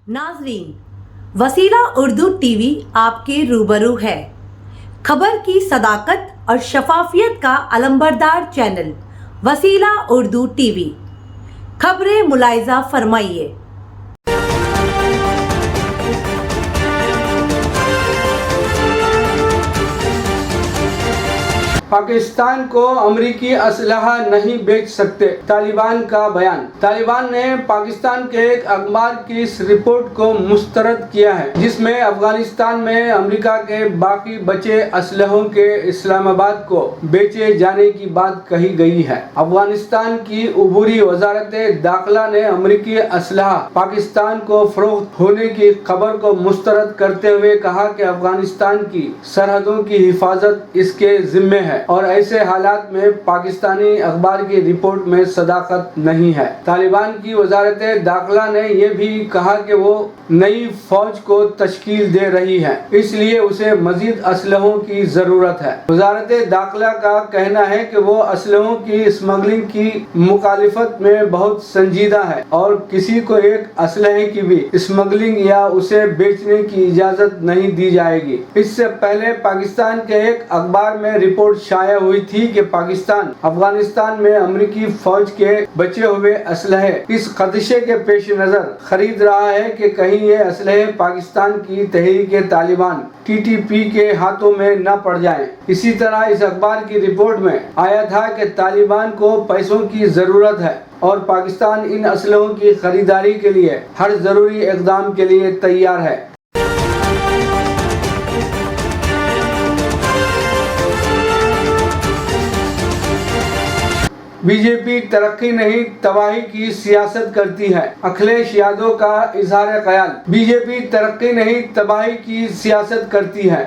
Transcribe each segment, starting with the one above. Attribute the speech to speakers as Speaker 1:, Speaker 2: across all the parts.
Speaker 1: नाजरीन, वसीला उर्दू टीवी आपके रूबरू है। खबर की सदाकत और शफाफियत का अलंबरदार चैनल वसीला उर्दू टीवी। खबरें मुलायजा फरमाइए।
Speaker 2: पाकिस्तान को अमरीकी असलहा नहीं बेच सकते, तालिबान का बयान। तालिबान ने पाकिस्तान के एक अखबार की इस रिपोर्ट को मुस्तरद किया है जिसमें अफगानिस्तान में अमेरिका के बाकी बचे असलहों के इस्लामाबाद को बेचे जाने की बात कही गई है। अफगानिस्तान की उबूरी वजारत दाखिला ने अमरीकी असलहा पाकिस्तान को फरोख्त होने की खबर को मुस्तरद करते हुए कहा कि अफगानिस्तान की सरहदों की हिफाजत इसके जिम्मे है और ऐसे हालात में पाकिस्तानी अखबार की रिपोर्ट में सदाकत नहीं है। तालिबान की वजारत दाखिला ने यह भी कहा कि वो नई फौज को तश्कील दे रही है, इसलिए उसे मजीद असलहों की जरूरत है। वजारत दाखिला का कहना है कि वो असलहों की स्मगलिंग की मुखालिफत में बहुत संजीदा है और किसी को एक असलहे की भी स्मगलिंग या उसे बेचने की इजाजत नहीं दी जाएगी। इससे पहले पाकिस्तान के एक अखबार में रिपोर्ट शाया हुई थी कि पाकिस्तान अफगानिस्तान में अमेरिकी फौज के बचे हुए असलहे इस खदशे के पेश नजर खरीद रहा है कि कहीं ये असलहे पाकिस्तान की तहरीक तालिबान TTP के हाथों में न पड़ जाएं। इसी तरह इस अखबार की रिपोर्ट में आया था कि तालिबान को पैसों की जरूरत है और पाकिस्तान इन असलहों की खरीदारी के लिए हर जरूरी इक़दाम के लिए तैयार है। बीजेपी तरक्की नहीं तबाही की सियासत करती है, अखिलेश यादव का इजहार ख्याल। बीजेपी तरक्की नहीं तबाही की सियासत करती है।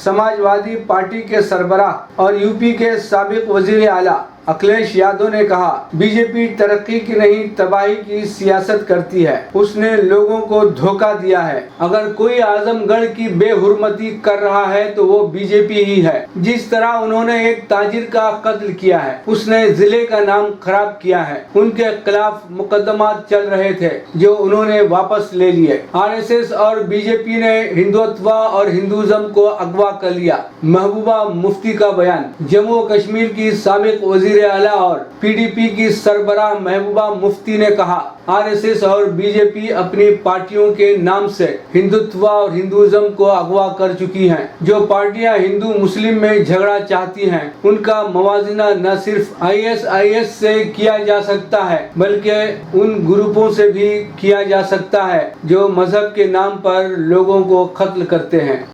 Speaker 2: समाजवादी पार्टी के सरबराह और यूपी के साबिक वजीर आला अखिलेश यादव ने कहा, बीजेपी तरक्की की नहीं तबाही की सियासत करती है। उसने लोगों को धोखा दिया है। अगर कोई आजमगढ़ की बेहुरमती कर रहा है तो वो बीजेपी ही है। जिस तरह उन्होंने एक ताजिर का कत्ल किया है, उसने जिले का नाम खराब किया है। उनके खिलाफ मुकदमा चल रहे थे जो उन्होंने वापस ले लिए। RSS और बीजेपी ने हिंदुत्व और हिंदुज़म को अगवा कर लिया। महबूबा मुफ्ती का बयान। जम्मू कश्मीर की साबिक वजीर आला और PDP की सरबराह महबूबा मुफ्ती ने कहा, RSS और बीजेपी अपनी पार्टियों के नाम से हिंदुत्व और हिंदुइज्म को अगवा कर चुकी हैं। जो पार्टियां हिंदू मुस्लिम में झगड़ा चाहती हैं, उनका मवाजना न सिर्फ ISIS से किया जा सकता है बल्कि उन ग्रुपों से भी किया जा सकता है जो मजहब के नाम पर लोगों को कत्ल करते हैं।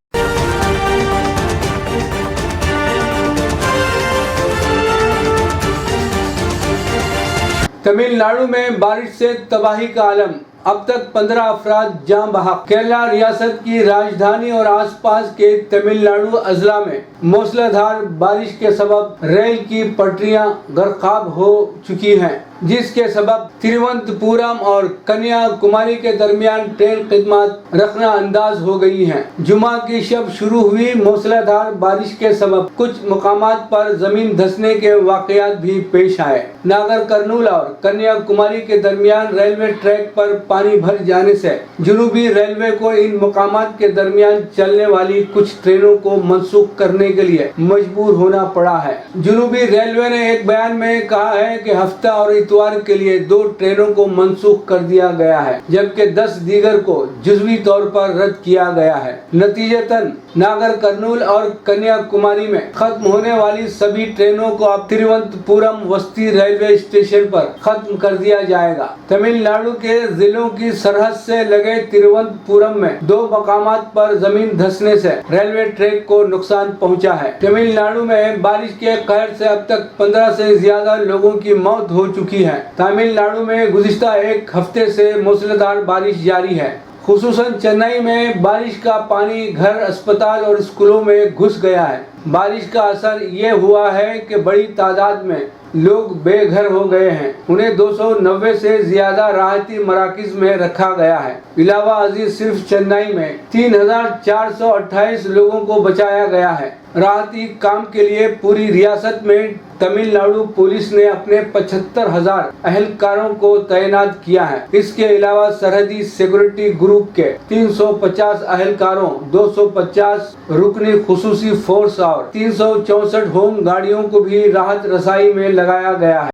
Speaker 2: तमिलनाडु में बारिश से तबाही का आलम। अब तक 15 अफराद जान बहक। केरला रियासत की राजधानी और आसपास के तमिलनाडु अजला में मूसलाधार बारिश के सबब रेल की पटरियां गर्काब हो चुकी हैं, जिसके सबब तिरुवनंतपुरम और कन्याकुमारी के दरमियान ट्रेन खिदमत रखना अंदाज हो गई हैं। जुमा की शब शुरू हुई मूसलाधार बारिश के सबब कुछ मकामात पर जमीन धंसने के वाकयात भी पेश आए। नागर कर्नूल और कन्याकुमारी के दरमियान रेलवे ट्रैक पर पानी भर जाने से जुनूबी रेलवे को इन मकामात के दरमियान चलने वाली कुछ ट्रेनों को मंसूख करने के लिए मजबूर होना पड़ा है। जुनूबी रेलवे ने एक बयान में कहा है कि हफ्ता और इतवार के लिए 2 ट्रेनों को मंसूख कर दिया गया है, जबकि 10 दीगर को जुज़वी तौर पर रद्द किया गया है। नतीजतन नागर कर्नूल और कन्याकुमारी में खत्म होने वाली सभी ट्रेनों को अब तिरुवनंतपुरम वस्ती रेलवे स्टेशन पर खत्म कर दिया जाएगा। तमिलनाडु के जिलों की सरहद से लगे तिरुवनंतपुरम में 2 मकामात पर जमीन धंसने से रेलवे ट्रैक को नुकसान पहुंचा है। तमिलनाडु में बारिश के कहर से अब तक 15 से ज्यादा लोगों की मौत हो चुकी है। तमिलनाडु में गुज़िश्ता एक हफ्ते से मूसलाधार बारिश जारी है। खुसूसन चेन्नई में बारिश का पानी घर, अस्पताल और स्कूलों में घुस गया है। बारिश का असर ये हुआ है कि बड़ी तादाद में लोग बेघर हो गए हैं। उन्हें 290 से ज्यादा राहती मराकिज में रखा गया है। इलावा अजीज सिर्फ चेन्नई में 3428 लोगों को बचाया गया है। راحتی کام کے لیے پوری ریاست میں تمل ناڈو پولیس نے اپنے 75,000 اہلکاروں کو تعینات کیا ہے۔ اس کے علاوہ سرحدی سیکورٹی گروپ کے 350 اہلکاروں، 250 رکنی خصوصی فورس اور 364 ہوم گاڑیوں کو بھی راحت رسائی میں لگایا گیا ہے۔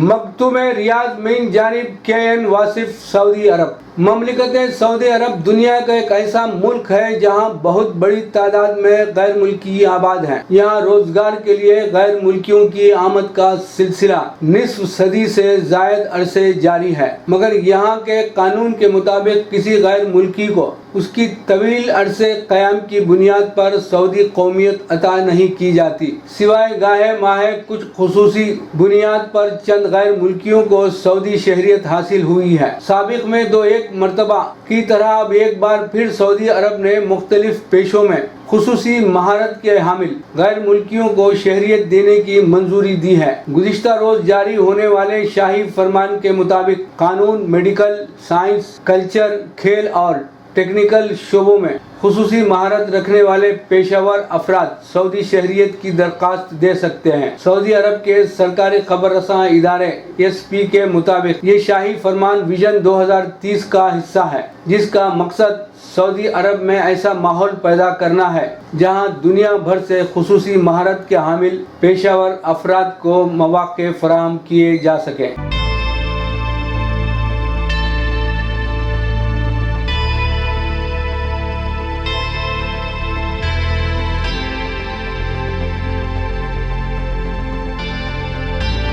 Speaker 2: مکتوم ریاض من جانب KN واصف سعودی عرب۔ مملکت سعودی عرب دنیا کا ایک ایسا ملک ہے جہاں بہت بڑی تعداد میں غیر ملکی آباد ہیں۔ یہاں روزگار کے لیے غیر ملکیوں کی آمد کا سلسلہ نصف صدی سے زائد عرصے جاری ہے، مگر یہاں کے قانون کے مطابق کسی غیر ملکی کو اس کی طویل عرصے قیام کی بنیاد پر سعودی قومیت عطا نہیں کی جاتی، سوائے گاہے ماہے کچھ خصوصی بنیاد پر چند غیر ملکیوں کو سعودی شہریت حاصل ہوئی ہے۔ سابق میں ایک مرتبہ کی طرح اب ایک بار پھر سعودی عرب نے مختلف پیشوں میں خصوصی مہارت کے حامل غیر ملکیوں کو شہریت دینے کی منظوری دی ہے۔ گزشتہ روز جاری ہونے والے شاہی فرمان کے مطابق قانون، میڈیکل، سائنس، کلچر، کھیل اور ٹیکنیکل شعبوں میں خصوصی مہارت رکھنے والے پیشہ ور افراد سعودی شہریت کی درخواست دے سکتے ہیں۔ سعودی عرب کے سرکاری خبر رساں ادارے SP کے مطابق یہ شاہی فرمان ویژن 2030 کا حصہ ہے، جس کا مقصد سعودی عرب میں ایسا ماحول پیدا کرنا ہے جہاں دنیا بھر سے خصوصی مہارت کے حامل پیشہ ور افراد کو مواقع فراہم کیے جا سکیں۔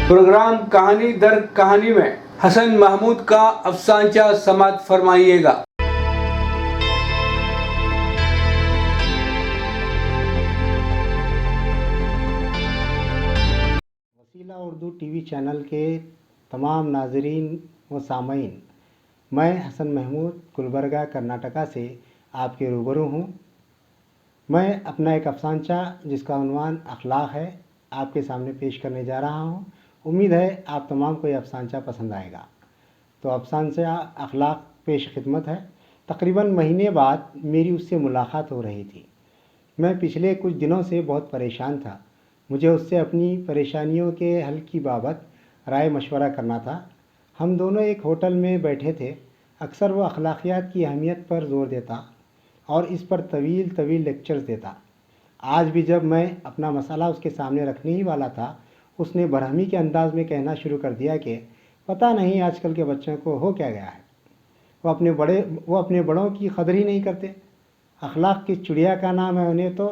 Speaker 2: پروگرام کہانی در کہانی میں حسن محمود کا افسانچہ سماعت فرمائیے گا۔
Speaker 3: وسیلہ اردو TV چینل کے تمام ناظرین و سامعین، میں حسن محمود گلبرگہ کرناٹکا سے آپ کے روبرو ہوں۔ میں اپنا ایک افسانچہ جس کا عنوان اخلاق ہے آپ کے سامنے پیش کرنے جا رہا ہوں۔ امید ہے آپ تمام کو یہ افسانچہ پسند آئے گا۔ تو افسانچہ اخلاق پیش خدمت ہے۔ تقریباً مہینے بعد میری اس سے ملاقات ہو رہی تھی۔ میں پچھلے کچھ دنوں سے بہت پریشان تھا۔ مجھے اس سے اپنی پریشانیوں کے حل کی بابت رائے مشورہ کرنا تھا۔ ہم دونوں ایک ہوٹل میں بیٹھے تھے۔ اکثر وہ اخلاقیات کی اہمیت پر زور دیتا اور اس پر طویل لیکچرز دیتا۔ آج بھی جب میں اپنا مسئلہ اس کے سامنے رکھنے ہی والا تھا، اس نے برہمی کے انداز میں کہنا شروع کر دیا کہ پتہ نہیں آج کل کے بچوں کو ہو کیا گیا ہے، وہ اپنے بڑوں کی قدر ہی نہیں کرتے۔ اخلاق کس چڑیا کا نام ہے، انہیں تو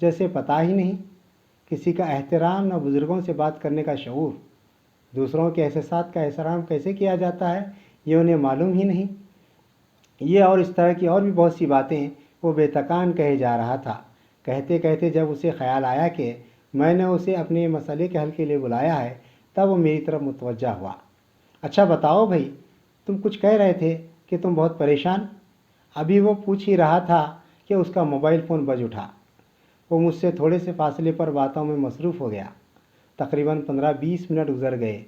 Speaker 3: جیسے پتہ ہی نہیں۔ کسی کا احترام نہ بزرگوں سے بات کرنے کا شعور، دوسروں کے احساسات کا احترام کیسے کیا جاتا ہے یہ انہیں معلوم ہی نہیں۔ یہ اور اس طرح کی اور بھی بہت سی باتیں وہ بے تکان کہے جا رہا تھا۔ کہتے کہتے جب اسے خیال آیا کہ میں نے اسے اپنے مسئلے کے حل کے لیے بلایا ہے، تب وہ میری طرف متوجہ ہوا۔ اچھا بتاؤ بھائی، تم کچھ کہہ رہے تھے کہ تم بہت پریشان۔ ابھی وہ پوچھ ہی رہا تھا کہ اس کا موبائل فون بج اٹھا۔ وہ مجھ سے تھوڑے سے فاصلے پر باتوں میں مصروف ہو گیا۔ تقریباً 15-20 منٹ گزر گئے۔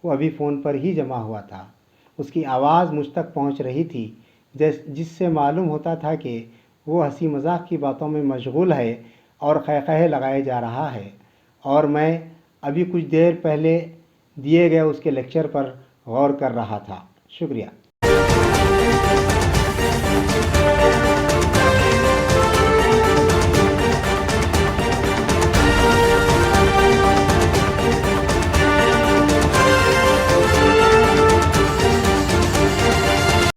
Speaker 3: وہ ابھی فون پر ہی جمع ہوا تھا۔ اس کی آواز مجھ تک پہنچ رہی تھی، جس سے معلوم ہوتا تھا کہ وہ ہنسی مذاق کی باتوں میں مشغول ہے اور قہقہے لگائے جا رہا ہے، اور میں ابھی کچھ دیر پہلے دیے گئے اس کے لیکچر پر غور کر رہا تھا۔ شکریہ۔